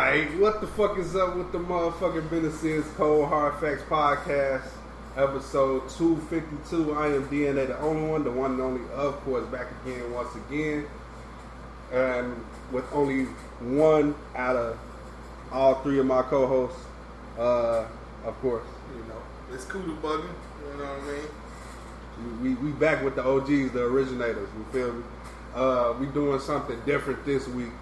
Alright, what the fuck is up with the motherfucking businesses? Cold Hard Facts Podcast, episode 252. I am DNA, the only one, the one and only, of course, back again once again. And with only one out of all three of my co-hosts, of course, you know. It's Kuda bugging, you know what I mean? We back with the OGs, the Orignators, you feel me? We doing something different this week.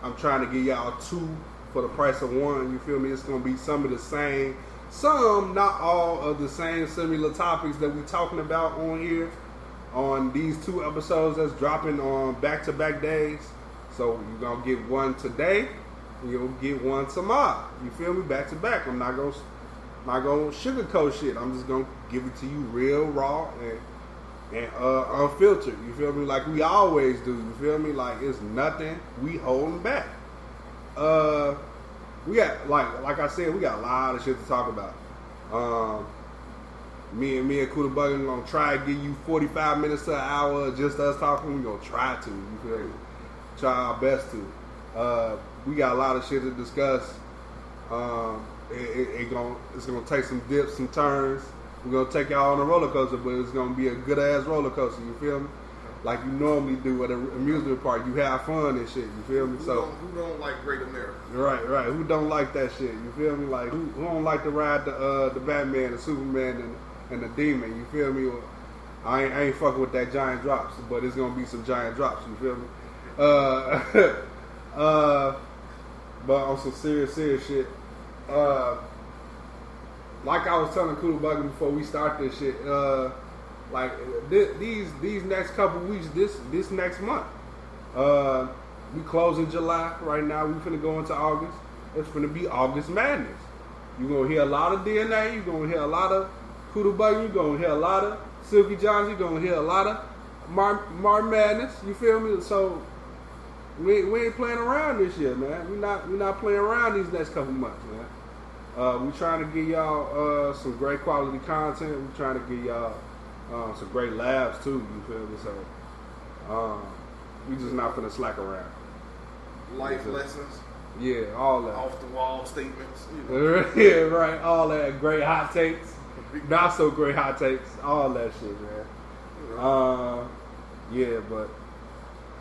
I'm trying to get y'all two for the price of one. You feel me? It's going to be some of the same, some, not all of the same similar topics that we talking about on here on these two episodes that's dropping on back-to-back days. So you're going to get one today and you'll get one tomorrow. You feel me? Back-to-back. I'm not going to sugarcoat shit. I'm just going to give it to you real, raw, and unfiltered, you feel me? Like we always do, you feel me? Like it's nothing we holding back. We got like I said, we got a lot of shit to talk about. Me and Kuda Buggin' gonna try to give you 45 minutes to an hour of just us talking. We gonna try to, you feel me? Try our best to. We got a lot of shit to discuss. It's gonna take some dips, some turns. We're going to take y'all on a roller coaster, but it's going to be a good-ass roller coaster, you feel me? Like you normally do at an amusement park. You have fun and shit, you feel me? Who don't like Great America? Right. Who don't like that shit, you feel me? Like, who don't like to ride the Batman, the Superman, and the Demon, you feel me? I ain't fucking with that giant drops, but it's going to be some giant drops, you feel me? But on some serious shit, like I was telling Kuda Buggin' before we start this shit, like these next couple weeks, this next month, we closing July right now. We finna go into August. It's finna be August Madness. You gonna hear a lot of DNA. You gonna hear a lot of Kuda Buggin'. You gonna hear a lot of Silky Johns. You gonna hear a lot of Martin Madness. You feel me? So we ain't playing around this year, man. We not playing around these next couple months, man. We're trying to give y'all some great quality content. We're trying to give y'all some great labs too. You feel me? So we just not finna slack around. Life lessons. Yeah, all that. Off the wall statements. You know. Yeah, right. All that great hot takes, not so great hot takes. All that shit, man. Yeah, but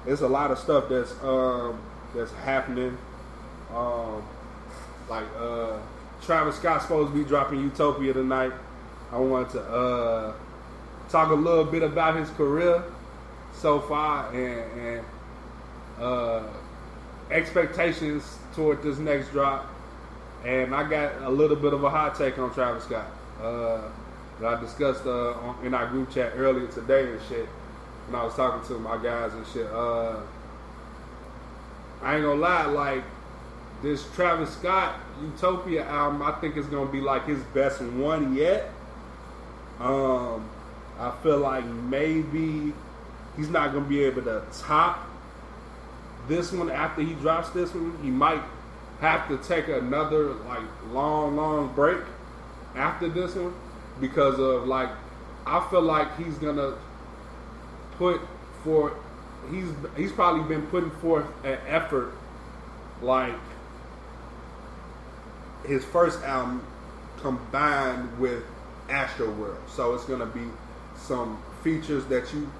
it's a lot of stuff that's happening. Travis Scott's supposed to be dropping Utopia tonight. I want to talk a little bit about his career so far and expectations toward this next drop. And I got a little bit of a hot take on Travis Scott that I discussed in our group chat earlier today and shit. When I was talking to my guys and shit. I ain't gonna lie, like this Travis Scott Utopia album, I think is gonna be like his best one yet. I feel like maybe he's not gonna be able to top this one after he drops this one. He might have to take another like long break after this one because of like I feel like he's gonna he's probably been putting forth an effort like his first album combined with Astroworld. So it's going to be some features that you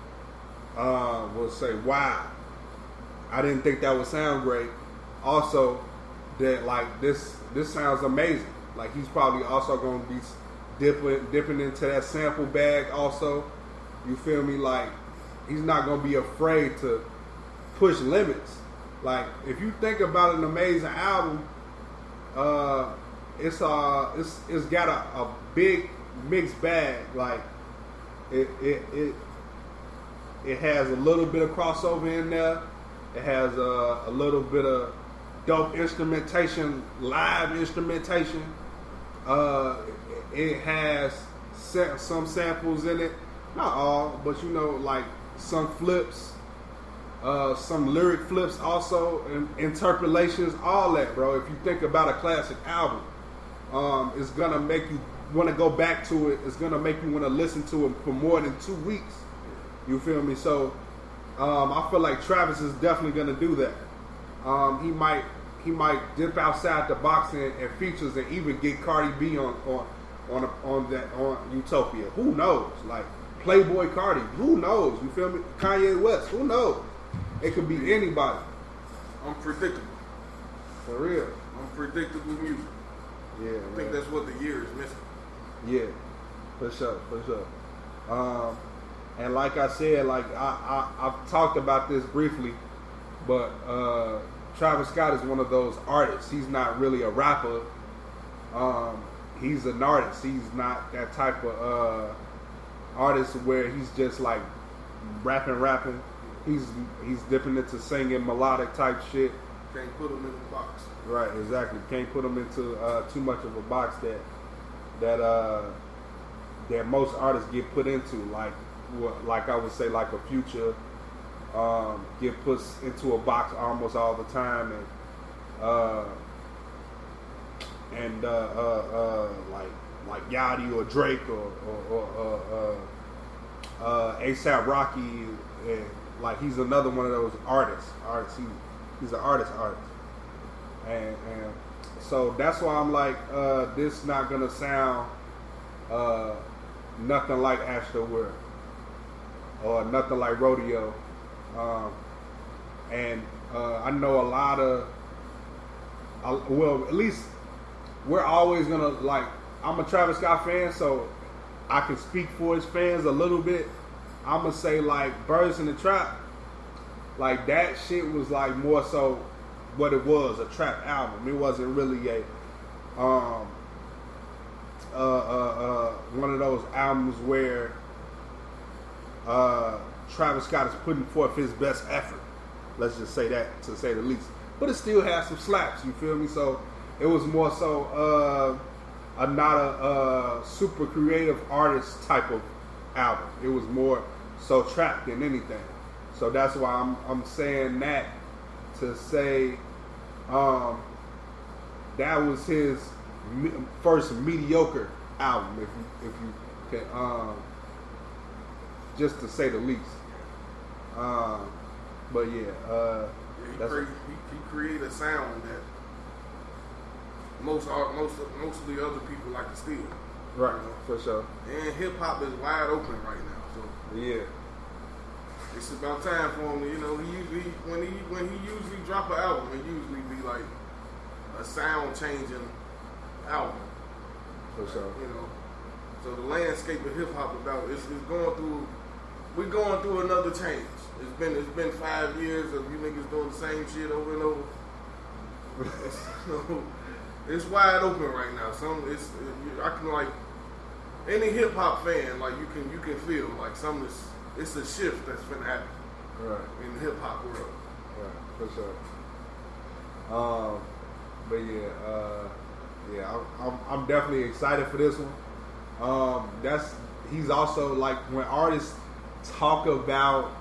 will say, wow, I didn't think that would sound great. Also, that like this sounds amazing. Like he's probably also going to be dipping into that sample bag also. You feel me? Like he's not going to be afraid to push limits. Like if you think about an amazing album, it's got a big mixed bag. Like it has a little bit of crossover in there. It has a little bit of dope instrumentation, live instrumentation. It has some samples in it, not all, but you know, like some flips. Some lyric flips also, and interpolations, all that, bro. If you think about a classic album, it's gonna make you want to go back to it. It's gonna make you want to listen to it for more than 2 weeks. You feel me? So I feel like Travis is definitely gonna do that. he might dip outside the box and features and even get Cardi B on Utopia. Who knows? Like Playboy Cardi. Who knows? You feel me? Kanye West. Who knows? It could be anybody. Unpredictable. For real. Unpredictable music. Yeah, I think that's what the year is missing. Yeah, for sure. And like I said, like I've talked about this briefly, but Travis Scott is one of those artists. He's not really a rapper. He's an artist. He's not that type of artist where he's just like rapping. He's dipping into singing melodic type shit. Can't put him in the box. Right, exactly. Can't put him into too much of a box that most artists get put into, like I would say, like a Future get put into a box almost all the time, and like Yachty or Drake or A$AP Rocky, and like he's another one of those artists. He's an artist. And so that's why I'm like, this not gonna sound nothing like Astro World or nothing like Rodeo. I know a lot of, well, at least we're always gonna, like, I'm a Travis Scott fan, so I can speak for his fans a little bit. I'm gonna say like Birds in the Trap, like that shit was like more so what it was, a trap album. It wasn't really a one of those albums where Travis Scott is putting forth his best effort. Let's just say that, to say the least. But it still has some slaps, you feel me? So it was more so not a super creative artist type of album. It was more so trap than anything. So that's why I'm saying that, to say that was his first mediocre album, if you can, just to say the least. But yeah, he created a sound that most of the other people like to steal. Right, for sure. And hip hop is wide open right now, so yeah, it's about time for him. You know, when he usually drop an album, it usually be like a sound changing album. For sure. You know, so the landscape of hip hop it's going through. We're going through another change. It's been 5 years of you niggas doing the same shit over and over. So it's wide open right now. I can, like, any hip hop fan, like you can feel like it's a shift that's been happening. Right. In the hip hop world. Right, for sure. But yeah, I'm definitely excited for this one. He's also like, when artists talk about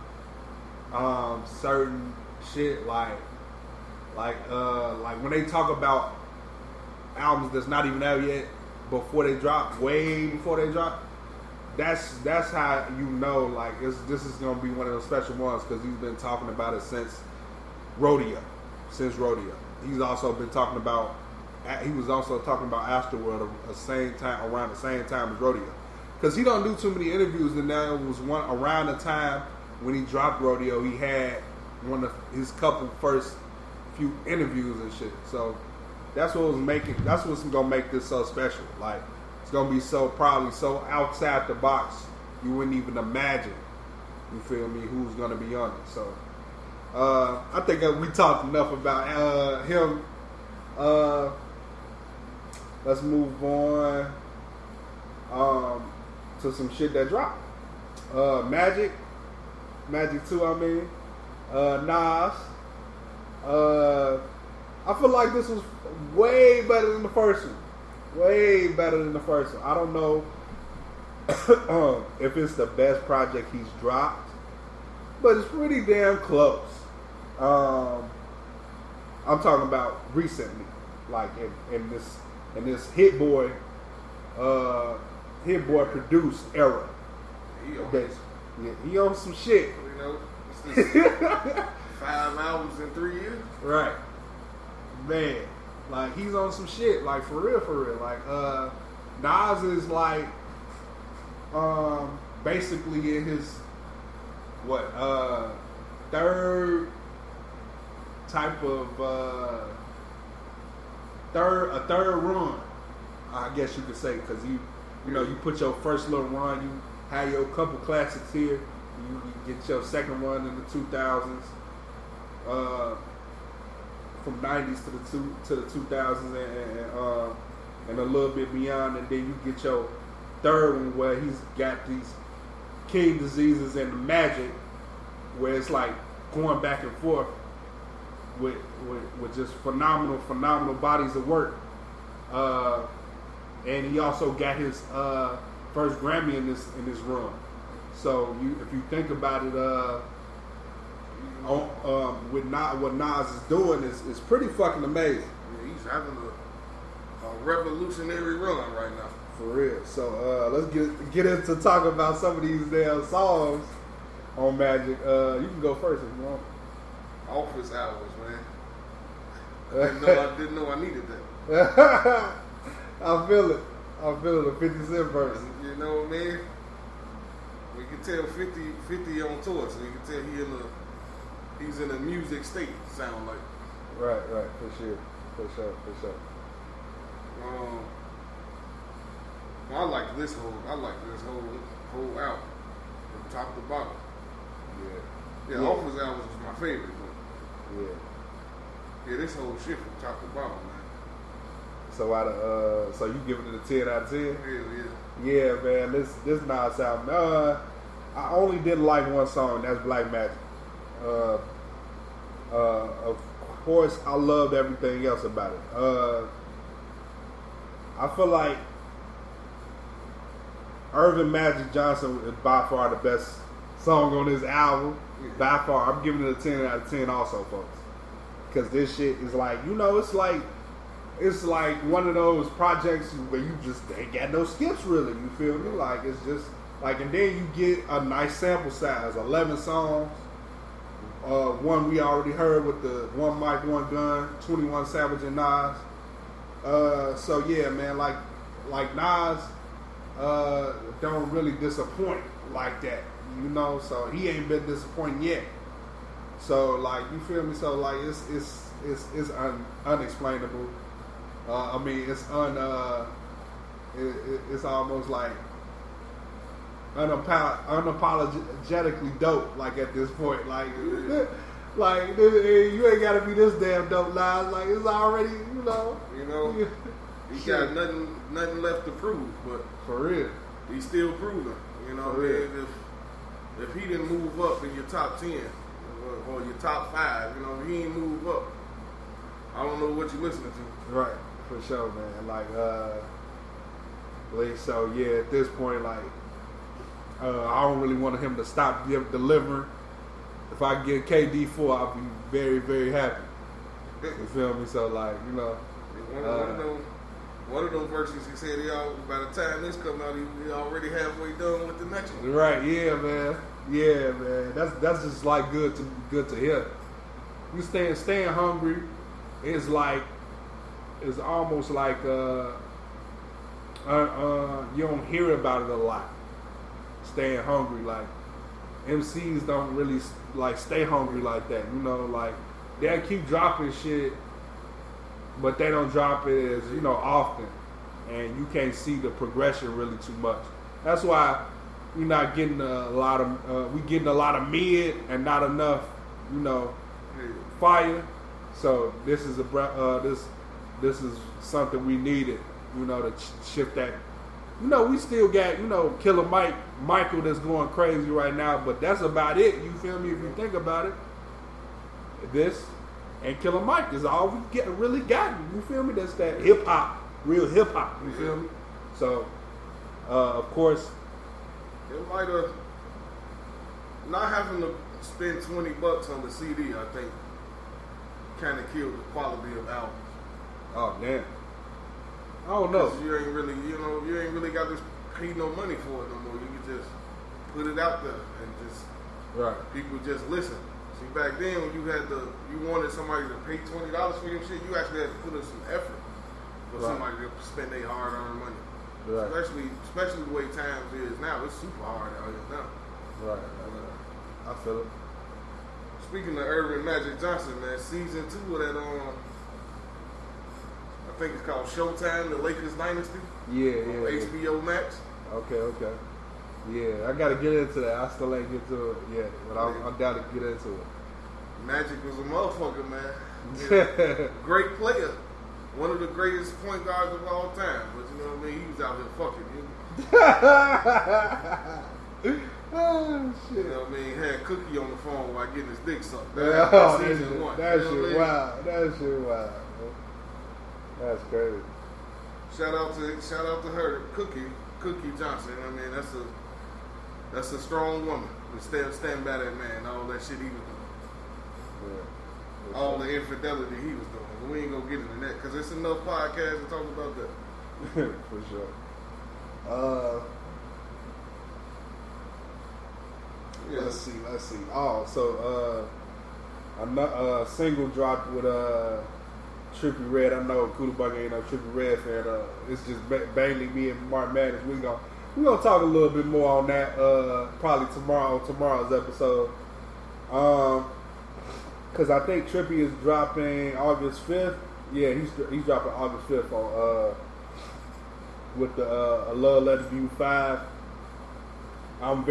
certain shit, like when they talk about albums that's not even out yet, way before they drop, that's how you know, like, this is gonna be one of those special ones, because he's been talking about it since Rodeo. He was also talking about Astroworld around the same time as Rodeo, because he don't do too many interviews. And now it was one around the time when he dropped Rodeo, he had one of his first few interviews and shit. So that's what's gonna make this so special. Like, it's gonna be probably so outside the box, you wouldn't even imagine, you feel me, who's gonna be on it. So I think we talked enough about him. Let's move on to some shit that dropped. Magic 2, I mean. Nas. I feel like this was way better than the first one. I don't know if it's the best project he's dropped, but it's pretty damn close. I'm talking about recently, like in this Hit Boy produced era. He on some shit. You know, it's 5 albums in 3 years. Right. man, like he's on some shit, like for real. Like Nas is like basically in his third type of third run, I guess you could say, because you put your first little run, you had your couple classics here, you get your second run in the 2000s, from 90s to the 2000s and a little bit beyond, and then you get your third one where he's got these King Diseases and the Magic, where it's like going back and forth with just phenomenal bodies of work. And he also got his first Grammy in this run. So if you think about it, with what Nas is doing is pretty fucking amazing. Yeah, he's having a revolutionary run right now. For real. So let's get into talk about some of these damn songs on Magic. You can go first if you want. Office hours, man. I didn't know I needed that. I feel it. A 50 Cent verse. You know what I mean? We can tell 50 on tour, so you can tell he's in a music state, sound like. Right, for sure. I like this whole album from top to bottom. Yeah. Office Hours was my favorite, but yeah, this whole shit from top to bottom, man. So so you giving it a 10 out of 10? Hell yeah. Yeah, man. This Nas album. I only didn't like one song. That's Black Magic. Of course, I loved everything else about it. I feel like Irvin Magic Johnson is by far the best song on this album. Yeah. By far, I'm giving it a 10 out of 10 also, folks. Because this shit is like, it's like one of those projects where you just ain't got no skips really. You feel me? Like it's just like, and then you get a nice sample size, 11 songs. One we already heard with the One Mic, One Gun, 21 Savage and Nas. So yeah, man, like Nas don't really disappoint like that, so he ain't been disappointed yet. So like, you feel me? So like it's unexplainable. I mean, it's it's almost like unapologetically dope. Like at this point, like you ain't gotta be this damn dope, Nas. Like it's already, he got nothing left to prove. But for real, he's still proving. If he didn't move up in your top 10 or your top 5, if he ain't move up, I don't know what you're listening to. Right. For sure, man. So yeah, at this point, I don't really want him to stop delivering. If I get KD4, I'll be very, very happy. You feel me? So one of those verses, he said by the time this come out, he already halfway done with the next one. Right? Yeah, man. That's just like good to hear. You staying hungry is like. It's almost like you don't hear about it a lot. Staying hungry, like MCs don't really stay hungry like that. They'll keep dropping shit, but they don't drop it as often, and you can't see the progression really too much. That's why we're not getting a lot of we getting a lot of mid and not enough fire. So this is this is something we needed, to shift that. We still got, Killer Michael that's going crazy right now, but that's about it. You feel me? If you think about it, this and Killer Mike is all we really gotten. You feel me? That's that hip hop, real hip hop. You feel me? So, of course, it might have not having to spend $20 on the CD. I think kind of killed the quality of albums. Oh damn! I don't know. You ain't really, you ain't really got to pay no money for it no more. You can just put it out there and just people just listen. See, back then when you wanted somebody to pay $20 for your shit, you actually had to put in some effort for somebody to spend their hard-earned money. Right. Especially the way times is now, it's super hard out here now. Right. I feel it. Speaking of Irvin Magic Johnson, man, season 2 of that I think it's called Showtime, the Lakers Dynasty. Yeah. HBO Max. Okay. Yeah, I gotta get into that. I still ain't get to it yet, but I'm down to get into it. Magic was a motherfucker, man. Great player. One of the greatest point guards of all time. But you know what I mean? He was out here fucking. Oh, shit. You know what I mean? Had Cookie on the phone while getting his dick sucked. That season 1. That shit wild. That shit wild. That's crazy. Shout out to her, Cookie Johnson. I mean, that's a strong woman. Stand by that man. All that shit he was doing. Yeah. All the infidelity he was doing. But we ain't gonna get into that because it's enough podcasts to talk about that. For sure. Yeah. Let's see. Oh, so a single dropped with Trippie Redd. I know Kuda Bug ain't no Trippie Redd fan. It's just mainly me and Mark Madness. We're gonna talk a little bit more on that probably tomorrow's episode. Because I think Trippie is dropping August 5th. Yeah, he's dropping August 5th on with the A Love Letter to You 5. I'm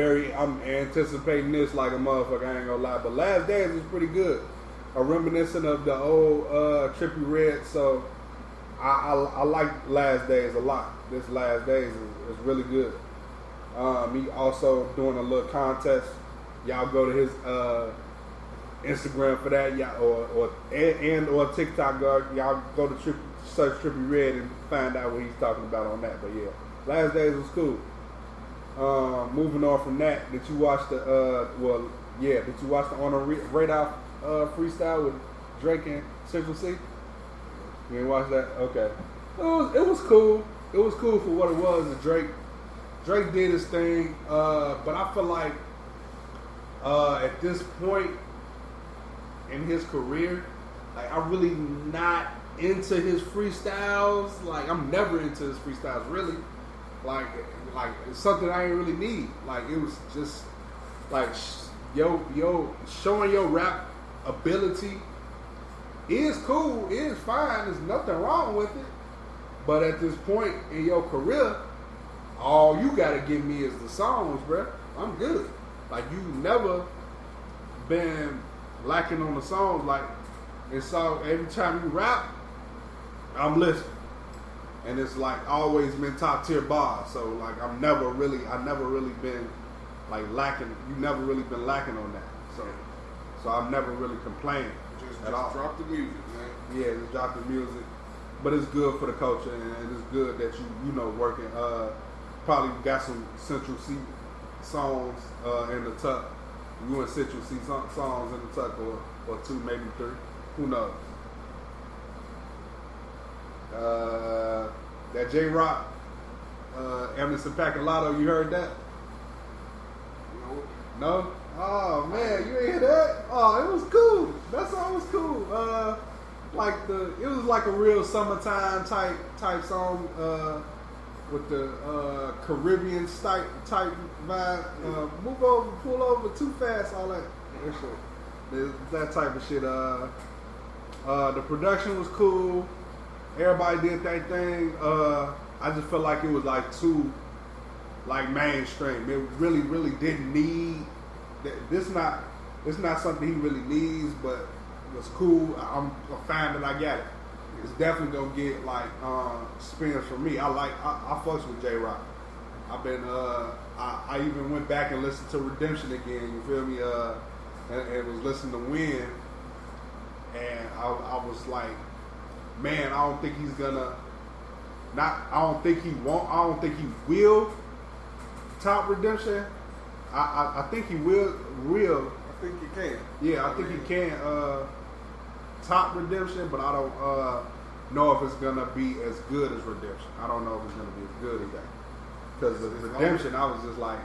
anticipating this like a motherfucker, I ain't gonna lie. But Last Days is pretty good. Reminiscent of the old Trippie Redd, so I like Last Days a lot. This Last Days is really good. He also doing a little contest. Y'all go to his Instagram for that, y'all, or TikTok. Y'all go to search Trippie Redd and find out what he's talking about on that. But yeah, Last Days was cool. Moving on from that, did you watch the On the Radar freestyle with Drake and Central C? You didn't watch that? Okay. It was cool. It was cool for what it was. And Drake did his thing, but I feel like at this point in his career, like I'm really not into his freestyles. Like I'm never into his freestyles really. Like it's something I ain't really need. Like it was just like showing your rap ability is cool, is fine. There's nothing wrong with it. But at this point in your career, all you gotta give me is the songs, bruh. I'm good. Like you never been lacking on the songs. Like it's all every time you rap, I'm listening. And it's like always been top tier bars. So like I never really been like lacking. You never really been lacking on that. So I've never really complained at all. Drop the music, man. Yeah, just drop the music. But it's good for the culture, and it's good that you know working. Probably got some Central C songs in the tuck. You and Central C songs in the tuck, or 2, maybe 3. Who knows? That J-Rock, Emerson Paak and Lotto, you heard that? No? Oh man, you ain't hear that? Oh, it was cool. That song was cool. It was like a real summertime type song with the Caribbean type vibe. Move over, pull over, too fast, all that shit. That type of shit. The production was cool. Everybody did their thing. I just felt like it was like too like mainstream. It really, really didn't need. It's not something he really needs, but it was cool. I'm fine that I got it. It's definitely gonna get like spins for me. I fucks with J-Rock. I've been I even went back and listened to Redemption again. You feel me? And was listening to Win, and I was like, man, I don't think he's gonna. I don't think he will top Redemption. I think he will. I think he can. Yeah, I think he can top Redemption, but I don't know if it's gonna be as good as Redemption. I don't know if it's gonna be as good as that. Because Redemption, I was just like,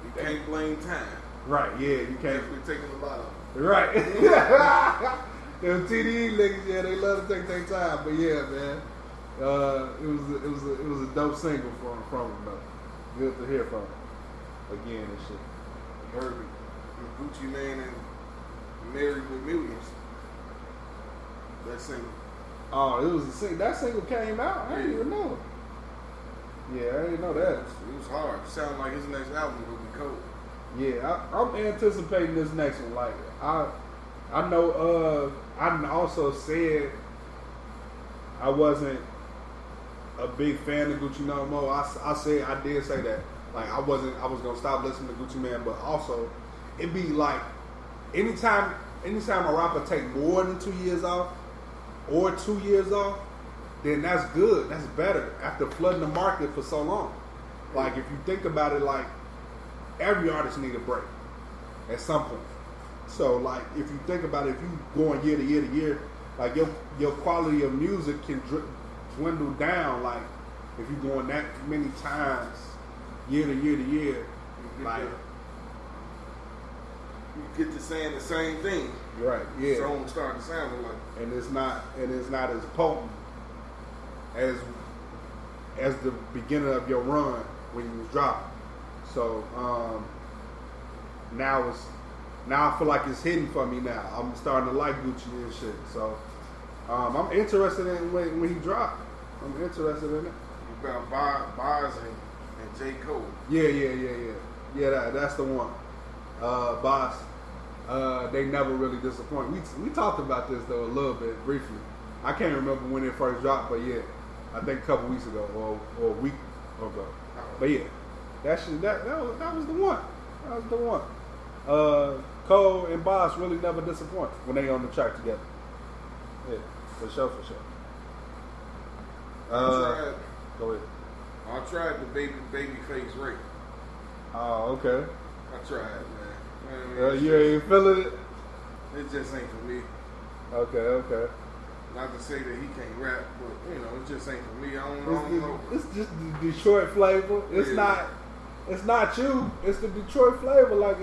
you can't blame time. Right, yeah, you can't. Definitely taking a lot of them. Right. Them TDE niggas, yeah, they love to take their time. But yeah, man, it was a dope single from him though. Good to hear from him again and shit. Herbie, Gucci Man and Married with Millions. That single. Oh, it was a single. That single came out. I didn't even know. Yeah, I didn't know that. It was hard. It sounded like his next album would be cold. Yeah, I'm anticipating this next one. Like I know. I also said I wasn't a big fan of Gucci no more. I did say that. Like I was gonna stop listening to Gucci Man, but also it'd be like anytime a rapper take more than 2 years off or 2 years off, then that's good. That's better after flooding the market for so long. Like if you think about it, like every artist need a break at some point. So like if you think about it, if you going year to year to year, like your quality of music can dwindle down. Like if you going that many times year to year to year, like you get to saying the same thing. Right. Yeah. Song starting to sound like. And it's not as potent as the beginning of your run when you was dropping. So now I feel like it's hitting for me now. I'm starting to like Gucci and shit. So I'm interested in when he dropped. I'm interested in it. About Boz and J. Cole. Yeah, that's the one. Boz. They never really disappoint. We talked about this though a little bit briefly. I can't remember when it first dropped, but yeah, I think a couple weeks ago or a week ago. But yeah, that was the one. That was the one. Cole and Boss really never disappoint when they on the track together. Yeah, for sure. Go ahead. I tried the babyface rape. Oh, okay. I tried, man. You ain't feeling it? It just ain't for me. Okay. Not to say that he can't rap, but it just ain't for me. I don't know. It's just the Detroit flavor. It's not you. It's the Detroit flavor. Like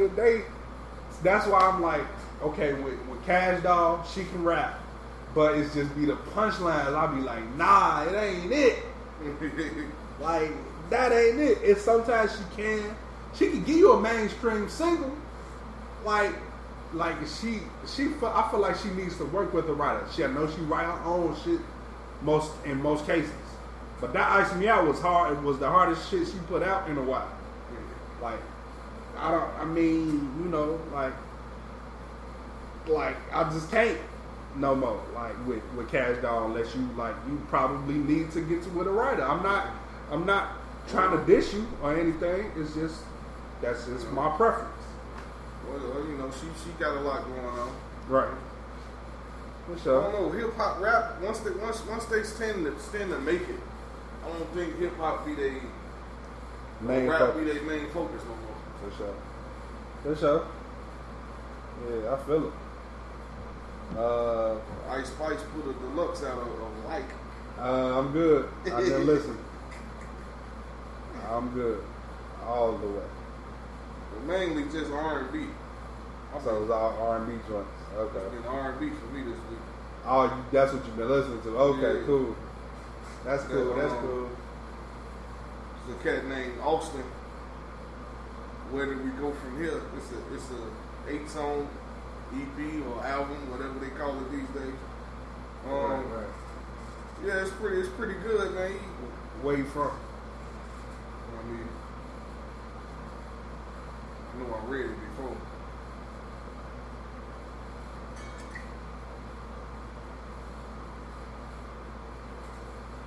that's why I'm like, okay, with Cash Doll, she can rap, but it's just be the punchlines. I'll be like, nah, it ain't it. Like that ain't it. It's sometimes she can give you a mainstream single, like she I feel like she needs to work with a writer. I know she write her own shit in most cases, but that Ice Me Out was hard. It was the hardest shit she put out in a while. Like like I just can't no more. Like with Cash Doll, unless you probably need to get to with a writer. I'm not trying to dish you or anything. It's just that's just my preference. Well, she got a lot going on. Right. For sure. I don't know, hip hop rap once they stand to make it, I don't think hip hop be their main focus no more. For sure. Yeah, I feel it. Ice Spice put a deluxe out of like. I'm good. I didn't listen. I'm good. All the way. But mainly just R&B. So it was all R&B joints. Okay. It's been R&B for me this week. Oh, that's what you've been listening to. Okay, yeah. Cool. That's cool. That's cool. There's a cat named Austin. Where do we go from here? It's a 8-song EP or album, whatever they call it these days. Right. Yeah, it's pretty good, man. Where you from? I know I read it before.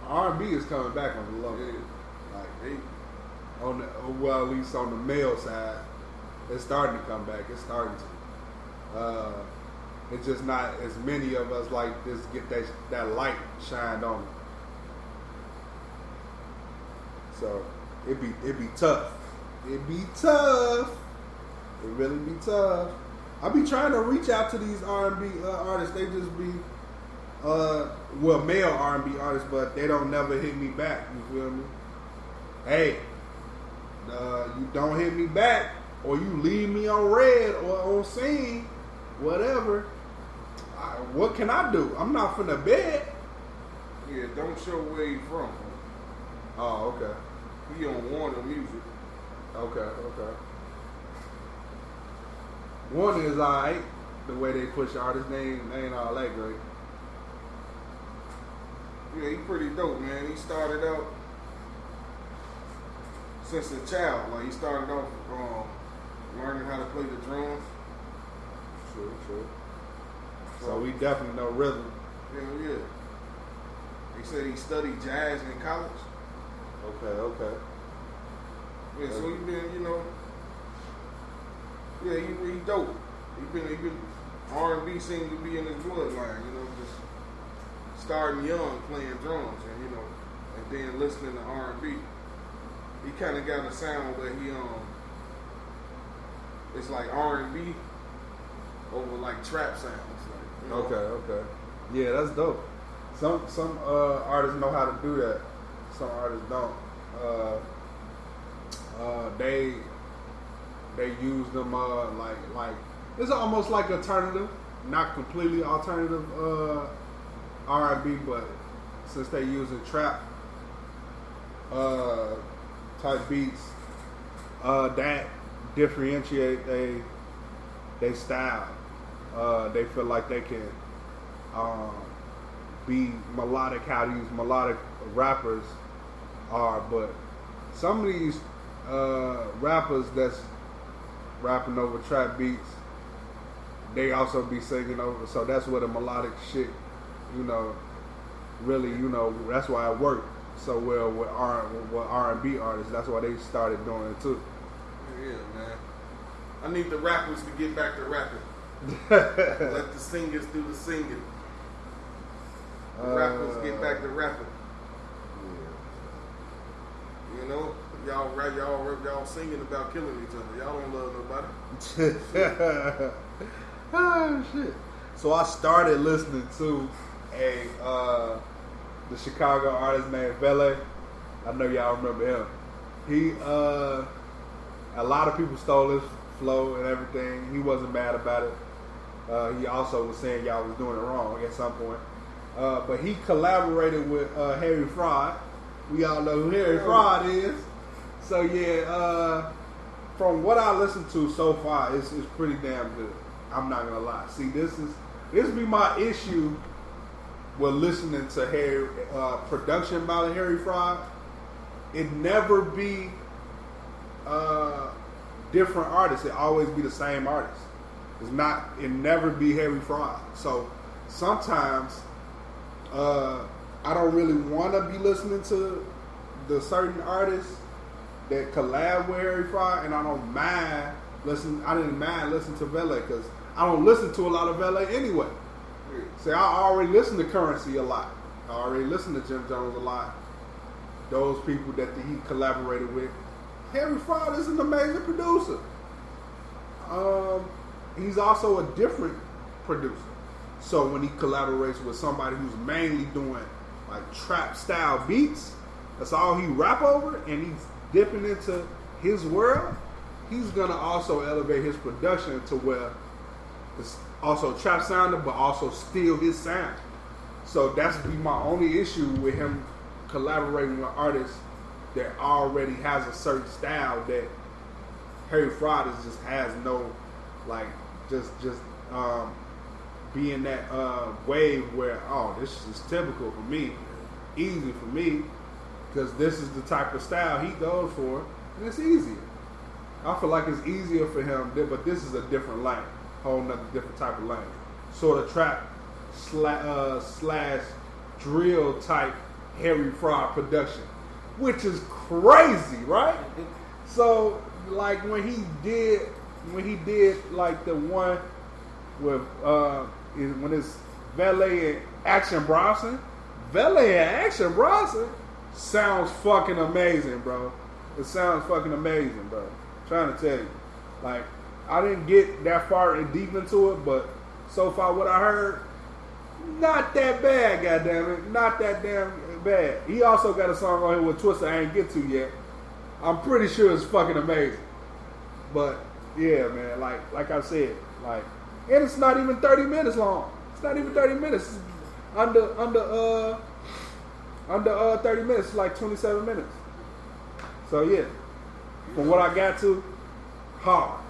R&B is coming back on the level. Yeah. Like at least on the male side, it's starting to come back. It's starting to. It's just not as many of us like this get that light shined on it. So it be tough. It be tough. It really be tough. I be trying to reach out to these R&B artists. They just be male R&B artists, but they don't never hit me back. You feel me? Hey, you don't hit me back. or you leave me on red or on scene, whatever, what can I do? I'm not finna bed. Yeah, don't show where he from. Oh, okay. He on Warner Music. Okay. Warner is alright. The way they push artists, they ain't all that great. Yeah, he pretty dope, man. He started out since a child. Like, he started off learning how to play the drums. True. So we definitely know rhythm. Hell yeah. He said he studied jazz in college. Okay. Yeah, so he been, yeah, he dope. He been R&B seems to be in his bloodline, just starting young playing drums and then listening to R&B. He kind of got a sound where it's like R&B over like trap sounds. Like, Okay. Yeah, that's dope. Some artists know how to do that. Some artists don't. They use them like it's almost like alternative, not completely alternative R&B, but since they using trap type beats, that differentiate they style. They feel like they can be melodic how these melodic rappers are, but some of these rappers that's rapping over trap beats, they also be singing over, so that's where the melodic shit, really, that's why it worked so well with R&B artists. That's why they started doing it too. Yeah, man. I need the rappers to get back to rapping. Let the singers do the singing. The rappers get back to rapping. Yeah. Y'all singing about killing each other. Y'all don't love nobody. Oh shit! So I started listening to the Chicago artist named Vele. I know y'all remember him. He a lot of people stole his flow and everything. He wasn't mad about it. He also was saying y'all was doing it wrong at some point. But he collaborated with Harry Fraud. We all know who Harry Fraud is. So yeah, from what I listened to so far, it's pretty damn good. I'm not gonna lie. See, this be my issue with listening to Harry production by Harry Fraud. It never be different artists. It always be the same artist. It never be Harry Fraud. So sometimes I don't really want to be listening to the certain artists that collab with Harry Fraud, and I don't mind listening. I didn't mind listening to Vele because I don't listen to a lot of Vele anyway. See, I already listen to Currency a lot. I already listen to Jim Jones a lot. Those people that he collaborated with. Harry Fraud is an amazing producer. He's also a different producer. So when he collaborates with somebody who's mainly doing like trap style beats, that's all he rap over, and he's dipping into his world, he's gonna also elevate his production to where it's also trap sounding, but also still his sound. So that's be my only issue with him collaborating with artists that already has a certain style that Harry Fraud just has no, like, just be in that wave where, oh, this is typical for me, easy for me, because this is the type of style he goes for, and it's easier. I feel like it's easier for him, but this is a different lane, whole nother different type of lane. Sort of trap slash drill type Harry Fraud production, which is crazy, right? So, like when he did like the one with when it's Vele and Action Bronson, sounds fucking amazing, bro. It sounds fucking amazing, bro. I'm trying to tell you, like, I didn't get that far and deep into it, but so far what I heard, not that bad, goddammit. Not that damn bad. He also got a song on here with Twister I ain't get to yet. I'm pretty sure it's fucking amazing. But Yeah, man. Like I said, like, and it's not even 30 minutes long. It's not even 30 minutes. It's under 30 minutes. It's like 27 minutes. So yeah, from what I got to, hard.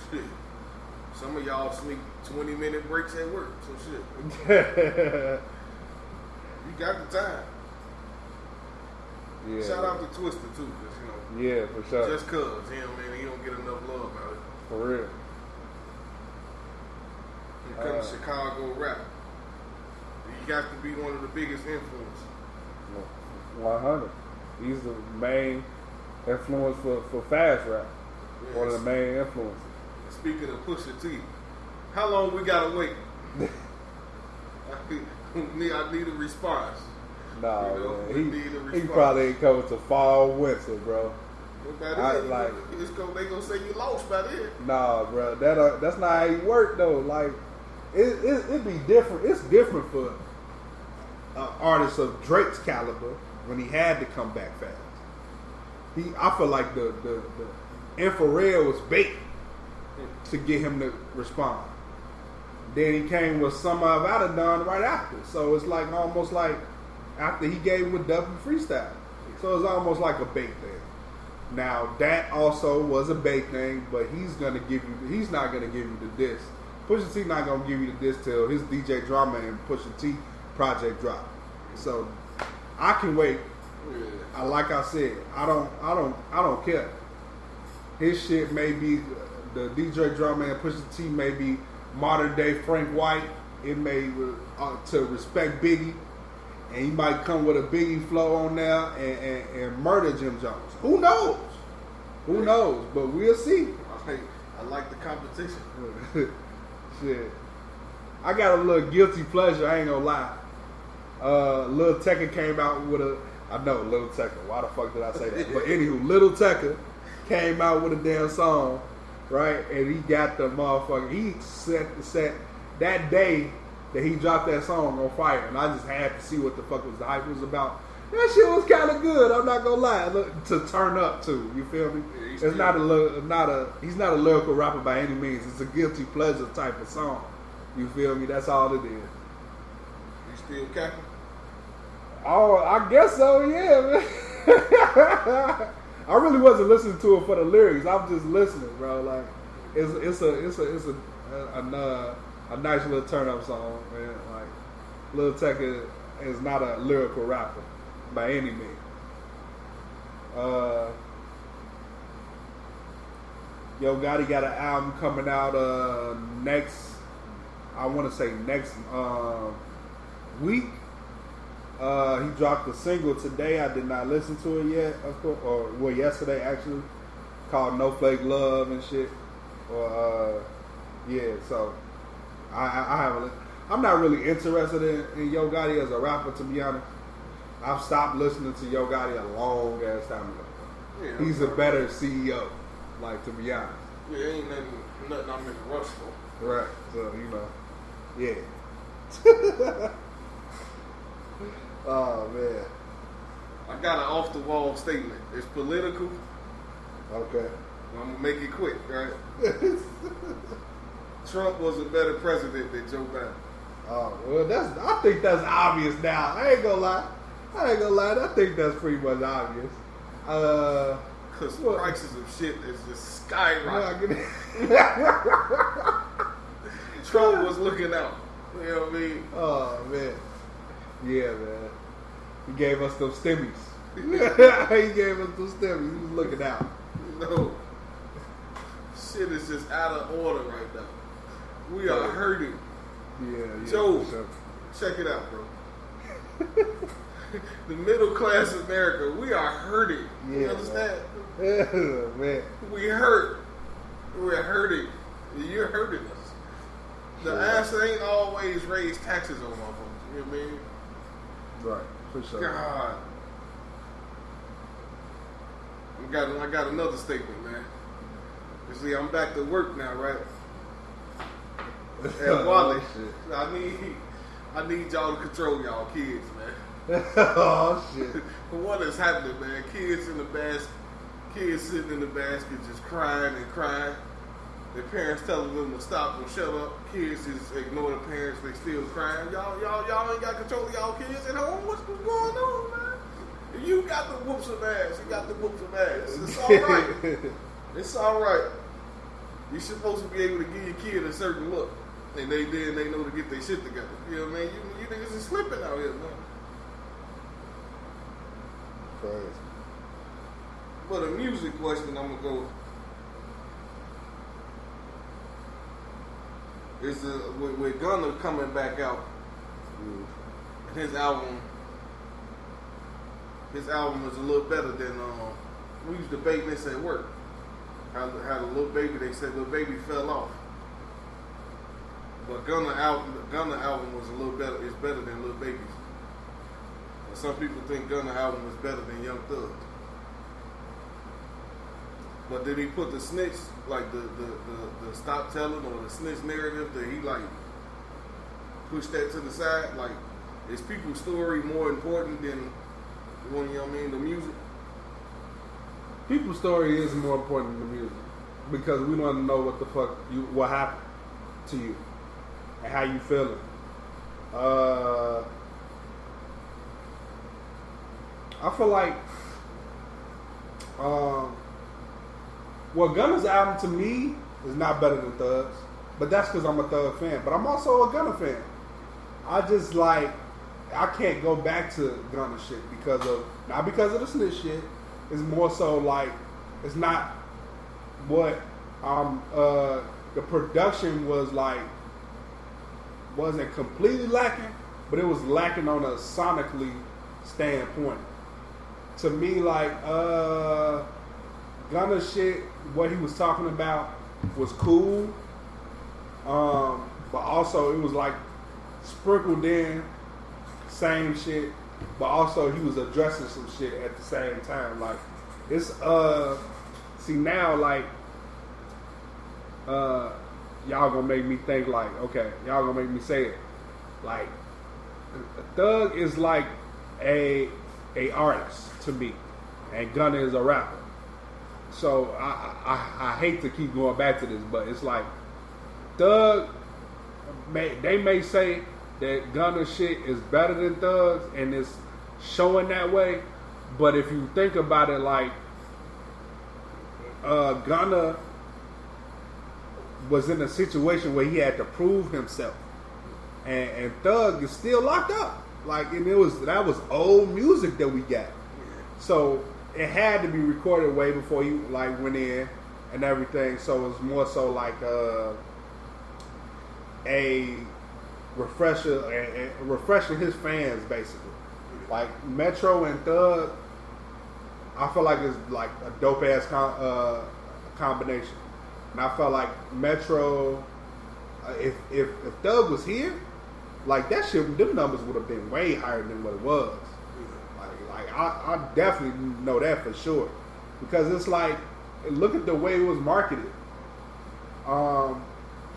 Shit. Some of y'all sneak 20-minute breaks at work. So shit. You got the time. Yeah. Shout out to Twister too, cause yeah, for sure. just cause him, man, he don't get enough love out of it. For real. He comes Chicago rap. He got to be one of the biggest influences. 100. He's the main influence for fast rap. Yes. One of the main influences. Speaking of Pusha T, how long we gotta wait? I need a response. Nah, you know, man. He probably ain't coming to fall, winter, bro. They gonna say you lost by then. Nah, bro. That's not how he work though. Like, it be different. It's different for artists of Drake's caliber when he had to come back fast. I feel like the infrared was bait to get him to respond. Then he came with Summer of Adidon right after. So it's like almost like after he gave with Duffy Freestyle. So it's almost like a bait thing. Now that also was a bait thing, but he's not gonna give you the diss. Pusha T not gonna give you the diss till his DJ Drama and Pusha T project drop. So I can wait. Like I said, I don't care. His shit may be the DJ Drama and Pusha T may be modern day Frank White. It may to respect Biggie, and he might come with a Biggie flow on there and murder Jim Jones. Who knows? Who knows? But we'll see. I like the competition. Shit, I got a little guilty pleasure. I ain't gonna lie. Lil Tecca came out with I know Lil Tecca. Why the fuck did I say that? But anywho, Lil Tecca came out with a damn song, right? And he got the motherfucker. He set that day that he dropped that song on fire, and I just had to see what the fuck the hype was about. That shit was kind of good. I'm not gonna lie. To turn up to, you feel me? Yeah, he's not a lyrical rapper by any means. It's a guilty pleasure type of song. You feel me? That's all it is. You still capping? Oh, I guess so. Yeah, man. I really wasn't listening to it for the lyrics. I'm just listening, bro. Like it's a nice little turn up song, man. Like Lil Tecca is not a lyrical rapper by any means. Yo Gotti got an album coming out next week. He dropped a single today. I did not listen to it yet, of course, or yesterday actually, called No Flake Love and shit. So I haven't. I'm not really interested in Yo Gotti as a rapper, to be honest. I've stopped listening to Yo Gotti a long ass time ago. Yeah, he's a better CEO, like, to be honest. Yeah, ain't nothing I'm in a rush for. Right. So yeah. Oh man. I got an off the wall statement. It's political. Okay. I'm gonna make it quick, right? Trump was a better president than Joe Biden. Oh well, I think that's obvious now. I ain't gonna lie. I think that's pretty much obvious. Because prices of shit is just skyrocketing. Trump was looking out. You know what I mean? Oh man. Yeah, man. He gave us those stimmies. He was looking out. No. Shit is just out of order right now. We are hurting. Yeah. Joe, check it out, bro. The middle class America, we are hurting. Yeah, you understand? Man. We hurt. We're hurting. You're hurting us. The answer ain't always raise taxes on motherfuckers. You know what I mean? Right, for sure. God. I got another statement, man. You see, I'm back to work now, right? And Wally, I need y'all to control y'all kids, man. Oh shit. What is happening, man? Kids sitting in the basket just crying and crying. Their parents telling them to stop and shut up. Kids just ignore the parents. They still crying. Y'all ain't got control of y'all kids at home. What's going on, man? You got to whoop some ass. You got to whoop some ass. It's all right. It's all right. You're supposed to be able to give your kid a certain look, and they know to get their shit together. You know what I mean? You niggas is slipping out here, man. Crazy. But a music question, I'm gonna go. Is with Gunna coming back out, and his album is a little better than we was debating this at work. How the little baby, they said little baby fell off, but Gunna album was a little better. It's better than Lil Baby's. And some people think Gunna album is better than Young Thug. But did he put the snitch, like the stop telling or the snitch narrative, that he like pushed that to the side? Like, is people's story more important than you know what I mean, the music? People's story is more important than the music because we want to know what the fuck what happened to you and how you feeling. I feel like well, Gunna's album to me is not better than Thug's, but that's because I'm a Thug fan. But I'm also a Gunna fan. I just like, I can't go back to Gunna shit not because of the snitch shit. It's more so like, it's not what the production was like, wasn't completely lacking, but it was lacking on a sonically standpoint. To me, like, Gunna shit, what he was talking about was cool, but also it was like sprinkled in same shit, but also he was addressing some shit at the same time. Like, it's see now, like, y'all gonna make me think like, okay, y'all gonna make me say it. Like, Thug is like a artist to me, and Gunna is a rapper. So I hate to keep going back to this, but it's like Thug, they may say that Gunna shit is better than Thug's, and it's showing that way. But if you think about it, like, Gunna was in a situation where he had to prove himself, and Thug is still locked up. Like, and that was old music that we got, so it had to be recorded way before he like went in and everything. So it's more so like a refresher and refreshing his fans basically. Like Metro and Thug, I feel like it's like a dope ass combination. And I felt like Metro, if Thug was here, like that shit, them numbers would have been way higher than what it was. Like I definitely know that for sure, because it's like, look at the way it was marketed.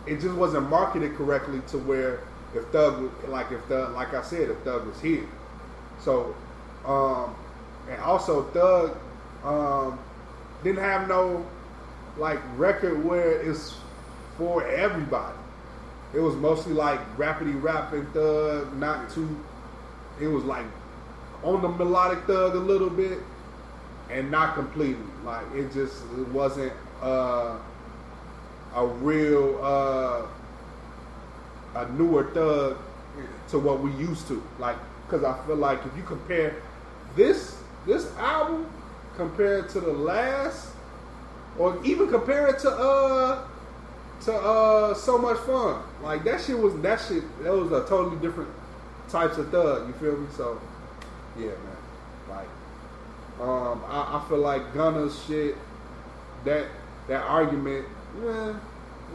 It just wasn't marketed correctly to where if Thug was here. So, and also Thug didn't have no like record where it's for everybody. It was mostly like rappity rapping Thug, not too. It was like on the melodic Thug a little bit, and not completely. Like it wasn't a real a newer Thug to what we used to. Like, because I feel like if you compare this album compared to the last, or even compare it to So Much Fun, like that was a totally different types of Thug. You feel me? So yeah, man. Like, I feel like Gunna's shit, that argument,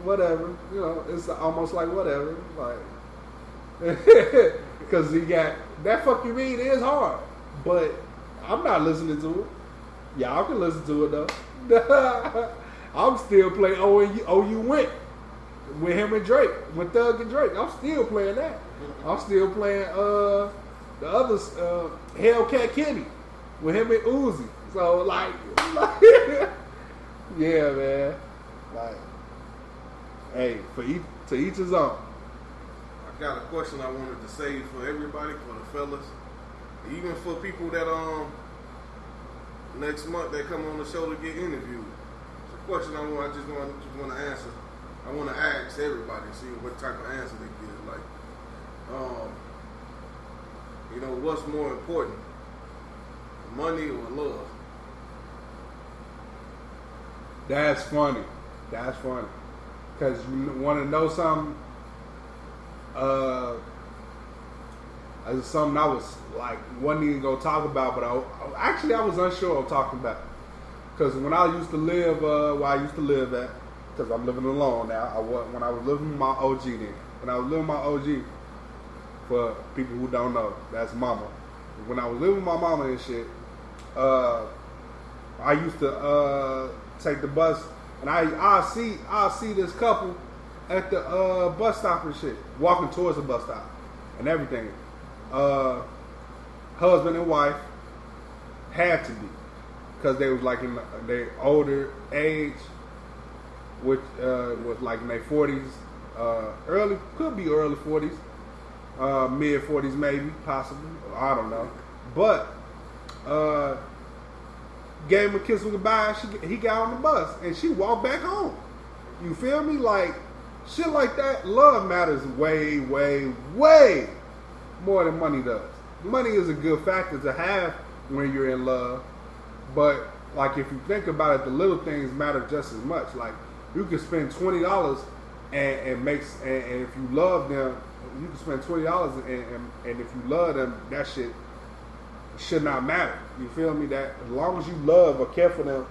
whatever. You know, it's almost like whatever. Like, because he got that. Fuck you mean is hard, but I'm not listening to it. Y'all can listen to it though. I'm still playing Oh You Went with him and Drake, with Thug and Drake. I'm still playing that. I'm still playing the other Hellcat Kenny with him and Uzi. So like yeah, man. Like Hey, to each his own. I got a question I wanted to say for everybody, for the fellas, even for people that next month they come on the show to get interviewed. It's a question I just want to answer. I want to ask everybody, see what type of answer they give. Like, what's more important, money or love? That's funny. Because you want to know something? It's something I was like, wasn't even going to talk about, but I was unsure of talking about. Because when I used to live, where I used to live at, because I'm living alone now, when I was living with my OG then. When I was living with my OG, for people who don't know, that's mama. When I was living with my mama and shit, I used to take the bus, and I'll see this couple at the bus stop and shit, walking towards the bus stop and everything. Husband and wife had to be, because they was like in their older age, which was like in their 40s, could be early 40s, mid 40s maybe, possibly, I don't know. But gave him a kiss with goodbye. He got on the bus and she walked back home. You feel me? Like shit like that. Love matters way, way, way more than money does. Money is a good factor to have when you're in love, but like if you think about it, the little things matter just as much. Like you can spend $20 and if you love them, you can spend $20 and if you love them, that shit should not matter. You feel me? That as long as you love or care for them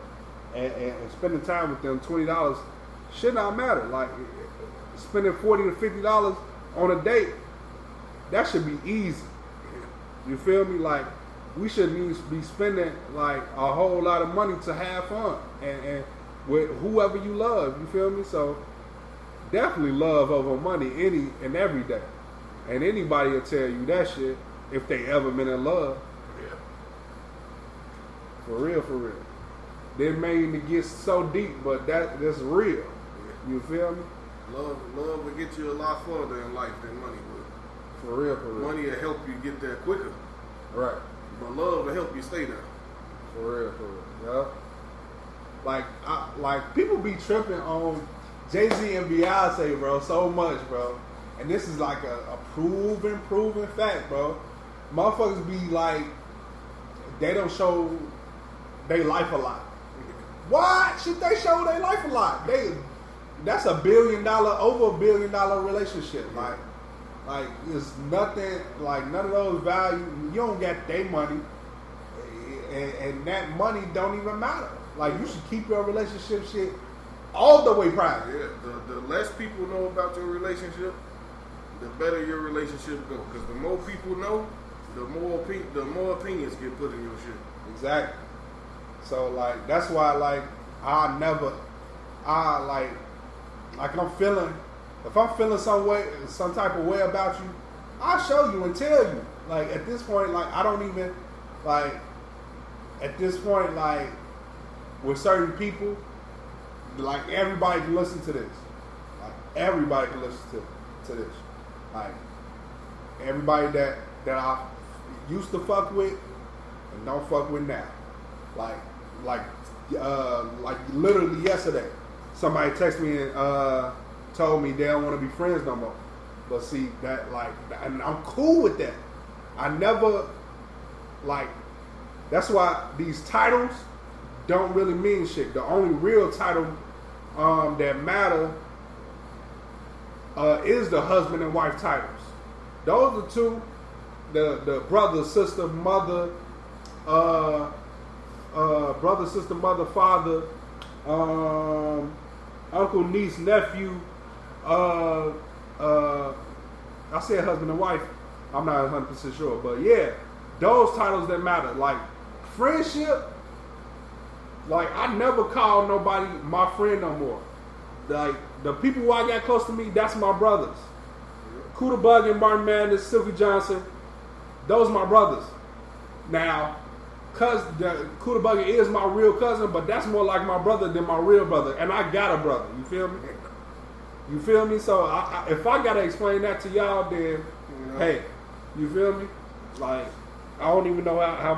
and spending time with them, $20 should not matter. Like spending $40 to $50 on a date, that should be easy. You feel me? Like we shouldn't be spending like a whole lot of money to have fun and with whoever you love. You feel me? So definitely love over money any and every day. And anybody will tell you that shit if they ever been in love. Yeah. For real. Didn't mean to get so deep, but that's real. Yeah. You feel me? Love will get you a lot further in life than money will. For real. Money will help you get there quicker. Right. But love will help you stay there. For real. Yeah. Like people be tripping on Jay-Z and Beyonce, bro, so much, bro. And this is like a proven fact, bro. Motherfuckers be like, they don't show their life a lot. Why should they show their life a lot? That's over $1 billion relationship. Like it's nothing, like none of those values, you don't get their money, and that money don't even matter. Like you should keep your relationship shit all the way private. Yeah, the less people know about your relationship, the better your relationship go. Because the more people know, the more opinions get put in your shit. Exactly. So like that's why like I'm feeling, if I'm feeling some type of way about you, I'll show you and tell you. Like at this point, like I don't even like at this point like with certain people. Like everybody can listen to this. Like everybody can listen to this. Like everybody that I used to fuck with and don't fuck with now. Like literally yesterday, somebody texted me and told me they don't want to be friends no more. But see that and I'm cool with that. I never that's why these titles don't really mean shit. The only real title that matter is the husband and wife titles. Those are two, the brother, sister, mother, brother, sister, mother, father, uncle, niece, nephew. I said husband and wife. I'm not 100% sure, but yeah, those titles that matter. Like friendship. Like, I never call nobody my friend no more. Like, the people who I got close to me, that's my brothers. Kuda Bug and Martin Madness, Silky Johnson, those my brothers. Now, Kuda Bug is my real cousin, but that's more like my brother than my real brother. And I got a brother, you feel me? You feel me? So if I gotta explain that to y'all, then hey, you feel me? Like I don't even know how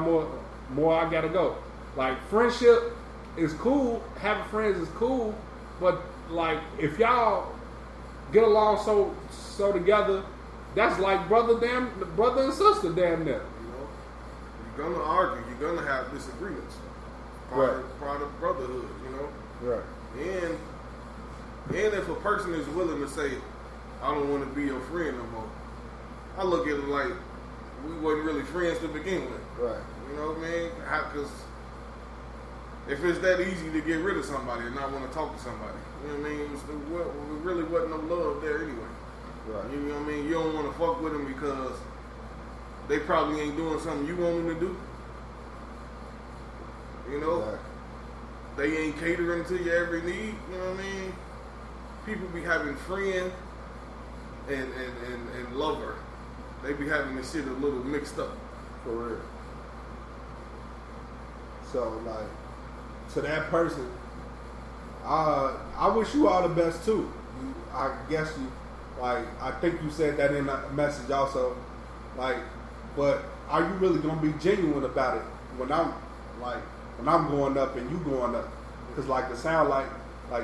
more I gotta go. Like friendship is cool, having friends is cool, but like if y'all get along so together, that's like brother and sister damn near. You're gonna argue, you're gonna have disagreements. Part of brotherhood, Right. And if a person is willing to say, I don't want to be your friend no more, I look at it like we wasn't really friends to begin with. Right. You know what I mean? Because if it's that easy to get rid of somebody and not want to talk to somebody, you know what I mean? It really wasn't no love there anyway. Right. You know what I mean? You don't want to fuck with them because they probably ain't doing something you want them to do. You know? Right. They ain't catering to your every need. You know what I mean? People be having friend and lover. They be having this shit a little mixed up. For real. So like, to that person, I wish you all the best too. I guess you, like, I think you said that in the message also. Like, but are you really gonna be genuine about it when I'm going up and you going up? Because like it sound like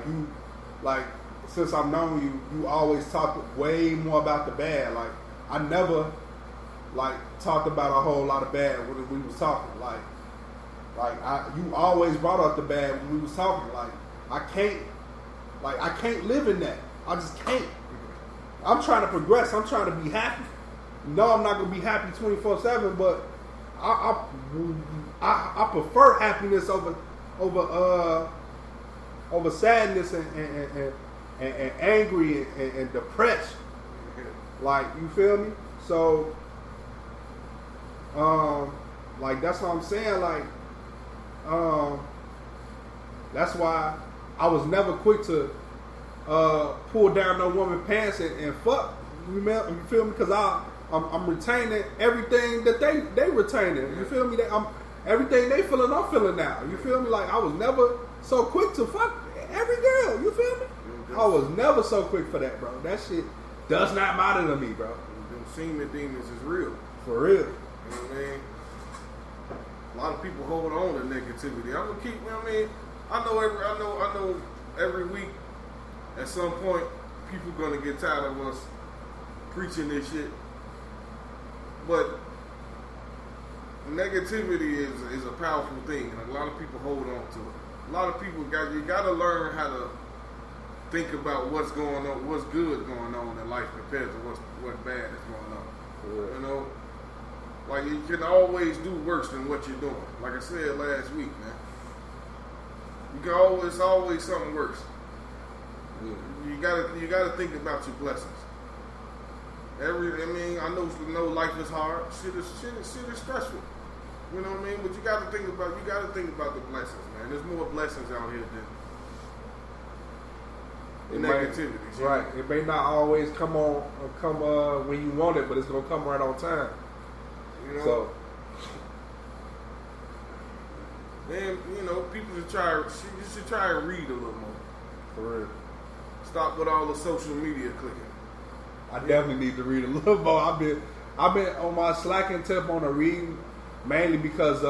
you, like since I've known you, you always talk way more about the bad. Like I never like talked about a whole lot of bad when we was talking. You always brought up the bad when we was talking. Like I can't live in that. I just can't. I'm trying to progress. I'm trying to be happy. No, I'm not gonna be happy 24/7, but I prefer happiness over sadness and angry and depression. Like, you feel me? So, like that's what I'm saying. Like, that's why I was never quick to pull down no woman pants and fuck. You feel me? Because I'm retaining everything that they retaining. You feel me? Everything they feeling, I'm feeling now. You feel me? Like I was never so quick to fuck every girl. You feel me? I was never so quick for that, bro. That shit does not matter to me, bro. Them semen demons is real. For real. You know what I mean? A lot of people hold on to negativity. I'm gonna keep. You know what I mean? I know. Every week, at some point, people gonna get tired of us preaching this shit. But negativity is a powerful thing, and a lot of people hold on to it. A lot of people you gotta learn how to think about what's going on, what's good going on in life compared to what bad is going on. Yeah. You know, like you can always do worse than what you're doing. Like I said last week, man. It's always something worse. Yeah. You gotta think about your blessings. I know life is hard. Shit is stressful. You know what I mean? But you gotta think about the blessings, man. There's more blessings out here than negativity. Right. It may not always come when you want it, but it's gonna come right on time. You know. So, man, people should try and read a little more. For real. Stop with all the social media clicking. I definitely need to read a little more. I've been on my slacking tip on the reading, mainly because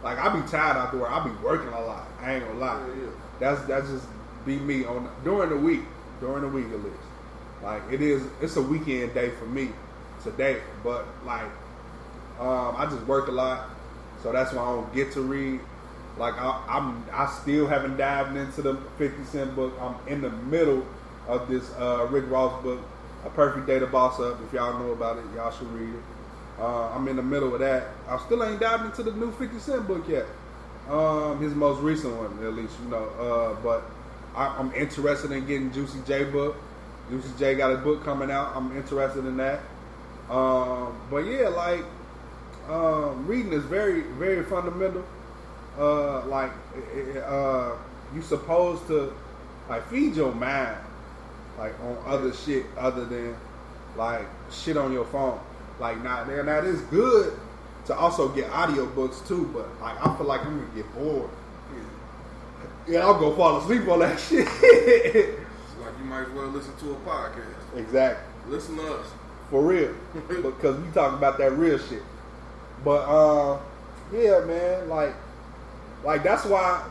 like I be tired out there. I be working a lot. I ain't gonna lie. Yeah. That's just be me during the week at least. Like it's a weekend day for me today, but like I just work a lot, so that's why I don't get to read. Like I still haven't dived into the 50 Cent book. I'm in the middle of this Rick Ross book, A Perfect Day to Boss Up. If y'all know about it, y'all should read it. I'm in the middle of that. I still ain't dived into the new 50 Cent book yet. His most recent one, at least, but I'm interested in getting Juicy J book. Juicy J got a book coming out. I'm interested in that. But yeah, like reading is very, very fundamental. You supposed to like feed your mind like on other shit other than like shit on your phone. Like now it's good to also get audiobooks too, but like I feel like I'm gonna get bored. Yeah, I'll go fall asleep on that shit. It's like you might as well listen to a podcast. Exactly. Listen to us. For real. Because we talking about that real shit. But yeah, man, like that's why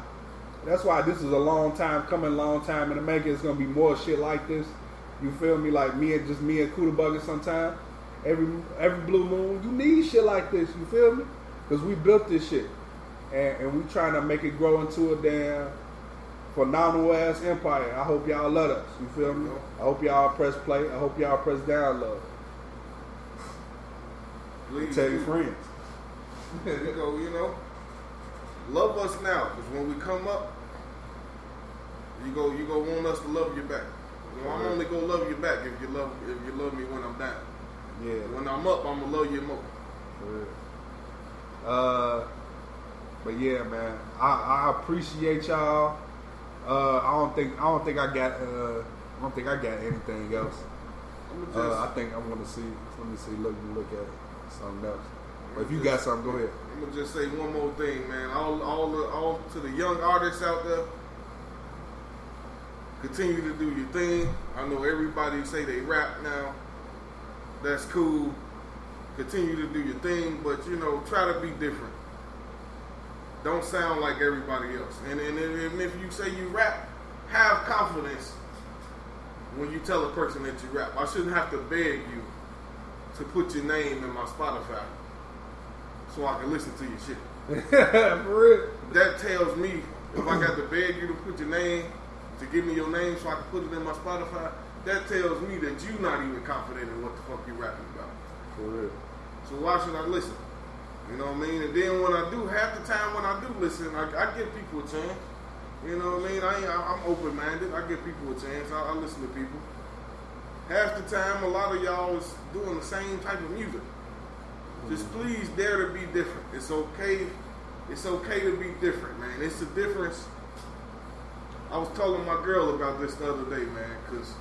this is a long time coming, long time in the making. It's gonna be more shit like this. You feel me? Like me and Kuda Buggin' sometime. Every blue moon, you need shit like this. You feel me? Because we built this shit, and we trying to make it grow into a damn phenomenal ass empire. I hope y'all love us. You feel me? I hope y'all press play. I hope y'all press download. Please tell your friends. There you go. You know, love us now, because when we come up, you go want us to love you back. You know, I'm only gonna love you back if you love me when I'm down. Yeah. When I'm up, I'm gonna love you more. For real. But yeah, man, I appreciate y'all. I don't think I got anything else. I think I'm gonna see. Let me see. Look at something else. But if you got something, go ahead. I'm gonna just say one more thing, man. All to the young artists out there. Continue to do your thing. I know everybody say they rap now. That's cool. Continue to do your thing, but you know, try to be different. Don't sound like everybody else. And if you say you rap, have confidence when you tell a person that you rap. I shouldn't have to beg you to put your name in my Spotify so I can listen to your shit. For real. That tells me if I got to beg you to put your name, to give me your name so I can put it in my Spotify, that tells me that you're not even confident in what the fuck you're rapping about. For real. So why should I listen? You know what I mean? And then when I do, half the time when I do listen, I give people a chance. You know what I mean? I'm open-minded. I give people a chance. I listen to people. Half the time, a lot of y'all is doing the same type of music. Just please dare to be different. It's okay. It's okay to be different, man. It's the difference. I was telling my girl about this the other day, man, because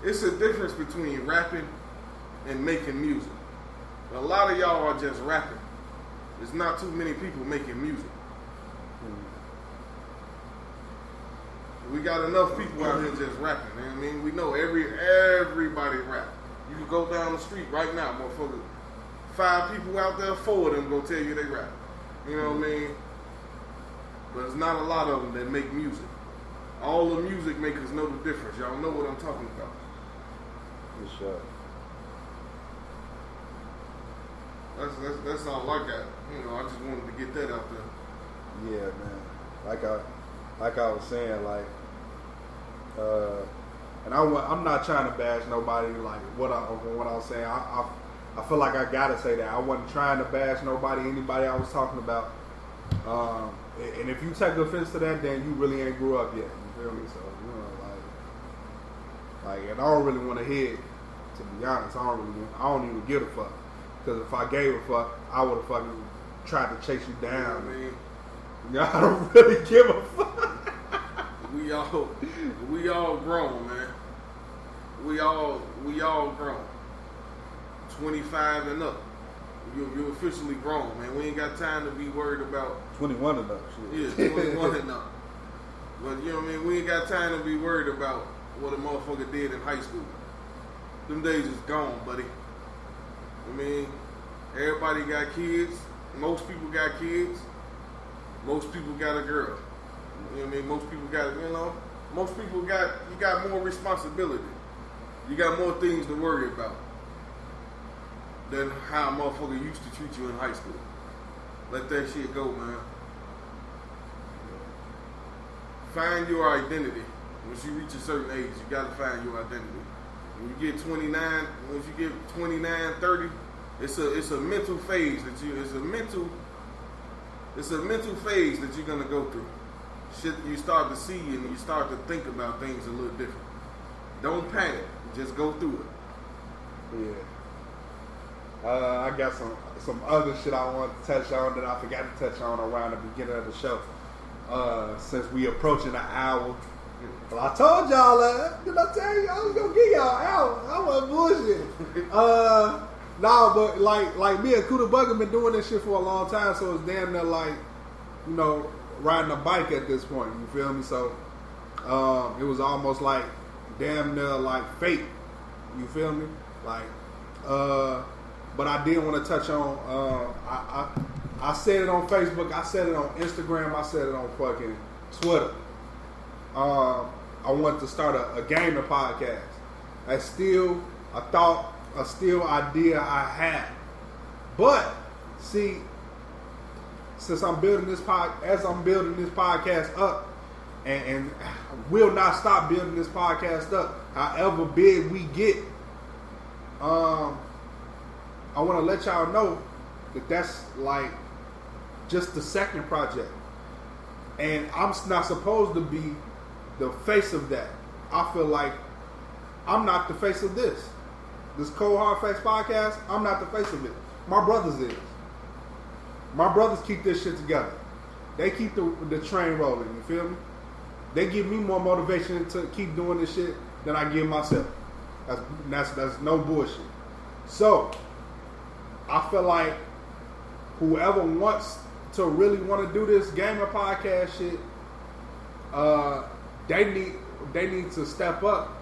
it's a difference between rapping and making music. A lot of y'all are just rapping. There's not too many people making music. We got enough people out here just rapping. You know what I mean? We know everybody rap. You can go down the street right now, motherfucker. 5 people out there, 4 of them gonna tell you they rap. You know what I mean? But there's not a lot of them that make music. All the music makers know the difference. Y'all know what I'm talking about. For sure. That's all I got. You know, I just wanted to get that out there. Yeah, man. Like I was saying, and I'm not trying to bash nobody. Like what I was saying, I feel like I gotta say that I wasn't trying to bash anybody I was talking about. And if you take offense to that, then you really ain't grew up yet. You feel me? So you know, like, and I don't really want to hear it. To be honest, I don't even give a fuck. Because if I gave a fuck, I would have fucking tried to chase you down. You know what I mean? I don't really give a fuck. We all grown, man. We all grown. 25 and up. You're officially grown, man. We ain't got time to be worried about 21 and up. Shit. Yeah, 21 and up. But you know what I mean? We ain't got time to be worried about what a motherfucker did in high school. Them days is gone, buddy. I mean, everybody got kids. Most people got kids. Most people got a girl. You know what I mean? Most people got, you got more responsibility. You got more things to worry about than how a motherfucker used to treat you in high school. Let that shit go, man. Find your identity. Once you reach a certain age, you gotta find your identity. When you get 29, once you get 29, 30, it's a mental phase it's a mental phase that you're gonna go through. Shit you start to see and you start to think about things a little different. Don't panic. Just go through it. Yeah. I got some other shit I want to touch on that I forgot to touch on around the beginning of the show. Since we approaching an hour. Well, I told y'all that. Did I tell you I was gonna give y'all an hour? I wasn't bullshit. Nah, but like me and Kuda Buggin been doing this shit for a long time, so it's damn near like, you know, riding a bike at this point. You feel me? So it was almost like damn near like fate. You feel me? Like, but I did want to touch on. I said it on Facebook. I said it on Instagram. I said it on fucking Twitter. I wanted to start a gaming podcast. That's still a still idea I had. But see, since I'm building this podcast up, and will not stop building this podcast up, however big we get, I want to let y'all know that that's like just the second project, and I'm not supposed to be the face of that. I feel like I'm not the face of this Cold Hard Facts podcast. I'm not the face of it. My brothers is. My brothers keep this shit together. They keep the train rolling. You feel me? They give me more motivation to keep doing this shit than I give myself. That's no bullshit. So I feel like whoever wants to really want to do this gamer podcast shit, they need to step up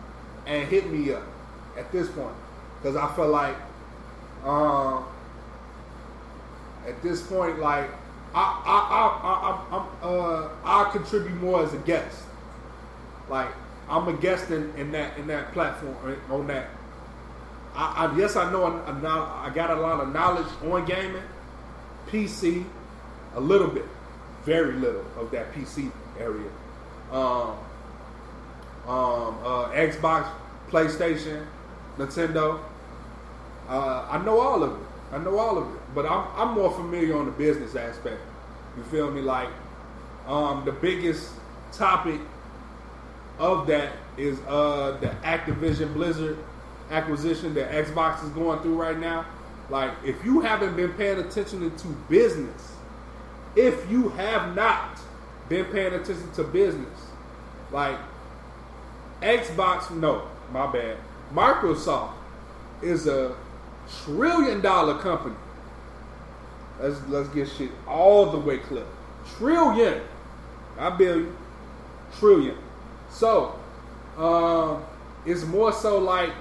and hit me up at this point, because I feel like at this point, like I contribute more as a guest. Like I'm a guest in that platform on that. Yes, I know. I got a lot of knowledge on gaming, PC, a little bit, very little of that PC area. Xbox, PlayStation, Nintendo. I know all of it. But I'm more familiar on the business aspect. You feel me? Like the biggest topic of that is the Activision Blizzard acquisition that Xbox is going through right now. Like, if you haven't been paying attention to business, if you have not been paying attention to business, like Xbox, no, my bad. Microsoft is a $1 trillion company. Let's get shit all the way clear. Trillion, not billion, trillion. So, it's more so like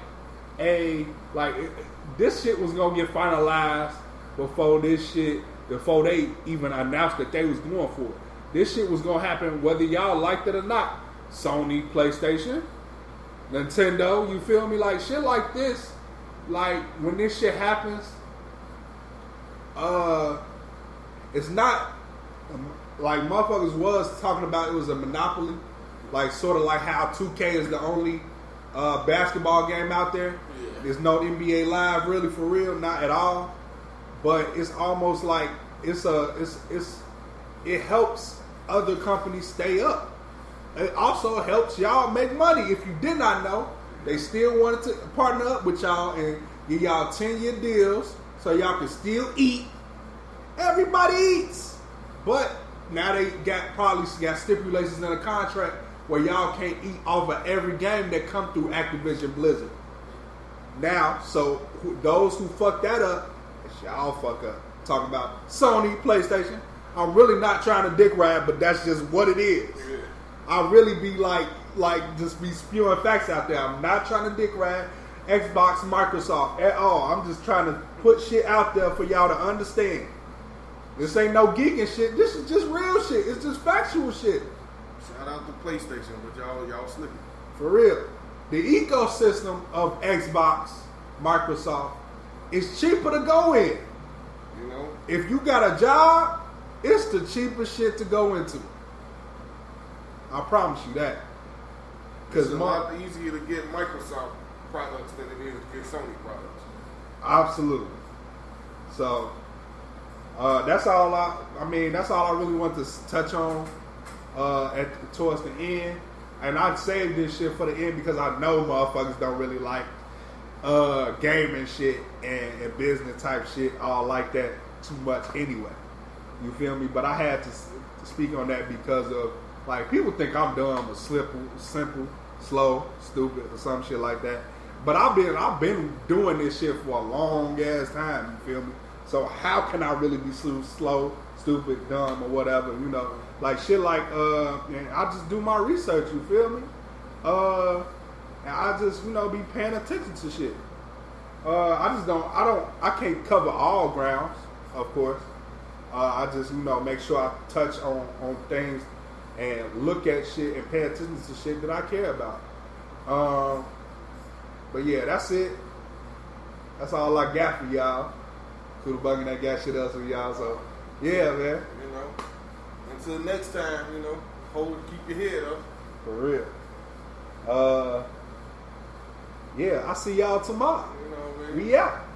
this shit was gonna get finalized before they even announced that they was going for it. This shit was gonna happen whether y'all liked it or not. Sony, PlayStation, Nintendo, you feel me? Like shit like this, like when this shit happens, it's not like motherfuckers was talking about it was a monopoly, like sort of like how 2K is the only basketball game out there. Yeah. There's no NBA Live really for real, not at all. But it's almost like it helps other companies stay up. It also helps y'all make money. If you did not know, they still wanted to partner up with y'all and give y'all 10-year deals so y'all can still eat. Everybody eats. But now they probably got stipulations in the contract where y'all can't eat off of every game that come through Activision Blizzard. Now, so those who fuck that up, it's y'all fuck up. Talking about Sony, PlayStation. I'm really not trying to dick ride, but that's just what it is. Yeah. I really be like just be spewing facts out there. I'm not trying to dick ride Xbox, Microsoft at all. I'm just trying to put shit out there for y'all to understand. This ain't no geeking shit. This is just real shit. It's just factual shit. Shout out to PlayStation, but y'all slipping. For real. The ecosystem of Xbox, Microsoft is cheaper to go in. You know? If you got a job, it's the cheapest shit to go into. I promise you that. It's a lot easier to get Microsoft products than it is to get Sony products. Absolutely. So that's all I really want to touch on towards the end. And I saved this shit for the end because I know motherfuckers don't really like gaming shit and business type shit all like that too much anyway. You feel me? But I had to speak on that because of, like, people think I'm dumb or simple, slow, stupid, or some shit like that. But I've been doing this shit for a long ass time. You feel me? So how can I really be slow, stupid, dumb, or whatever? You know, like shit like and I just do my research. You feel me? and I just be paying attention to shit. I can't cover all grounds, of course. I just make sure I touch on things and look at shit and pay attention to shit that I care about. But yeah, that's it. That's all I got for y'all. Kuda Buggin' that got shit else for y'all. So yeah, man. Until next time, keep your head up. For real. Yeah, I see y'all tomorrow. Man. We out.